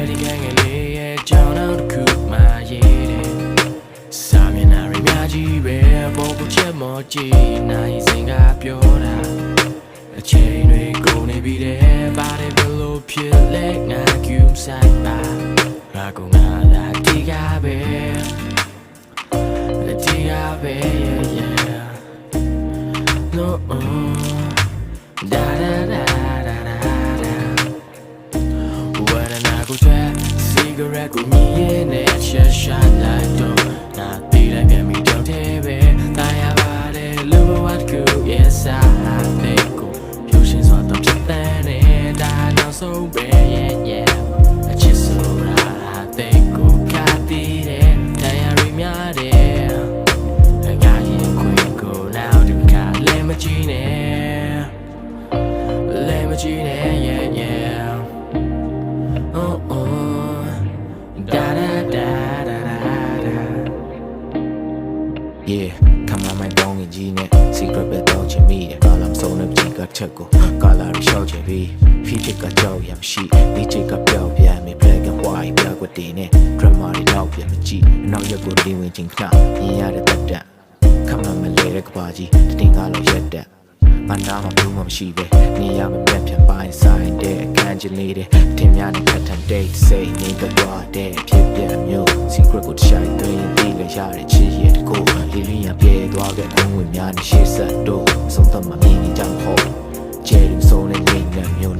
ဒီကငယ်လေးရဲ့ကြောင်နောက်တစ်ခုမှရေးတယ်စာမျက်နှာတွေများကြီးပဲပေါ်ကိုချက်မော်ကြည့်နိုင်စင်ကပြောတာအချိန်တွေကုန်နေပြီတဲ့ပါတယ်ဘလို့ဖြစ်လဲငါကျူးဆိုင်ပါငါကငါလာဒီကပဲဒီကပဲ yeah no da da da da da da when I go to cigarette go me in a shot like don't not be like me don't tebe taya bare love what could yes I think go fusion so don't just then da now so bad yeah I just so I think go got the taya remyade I got you quick go now do got lemagine yeah yeah oh da da da da da yeah ခမမိုင်တောင်းကြီးနဲ့ secret ပဲတောင်းချင်မိတယ်ကာလာမစုံတဲ့ကြီးကချက်ကိုကာလာရီရှောက်ချင်ပြီး feature ကကြောက်ရမရှိဒီချိတ်ကပြောက်ပြန်ပြီ black and white ပြကွက်တင်နဲ့ drama တွေတော့ပြန်မကြည့်နောက်ရက်ကိုတင်ဝင်ချင်းခဏမြင်ရတဲ့တက်ခမမလဲတဲ့ကဘာကြီးတင်ကားလို့ရက်တက်မနာမဘူးမရှိပဲနေရမပြတ်ပြန်ပိုင်းဆိုင်တဲ့အခန်းကြီးလေးတဲ့တင်များနဲ့ခက်ထန် date စိတ်နေကတော့တဲ့ဖြစ်ပြမျိုး secret ကိုရှိုင်းသွင်းပြီးလေရတဲ့ချစ်ရဲ့တကူလေးလေးရပြဲသွားတဲ့ခုံးဝင်များနဲ့ရှေ့ဆက်တော့ဆုံးသတ်မှမြင်နေကြဖို့ကျဲရင်ဆုံးတဲ့နေမျိုး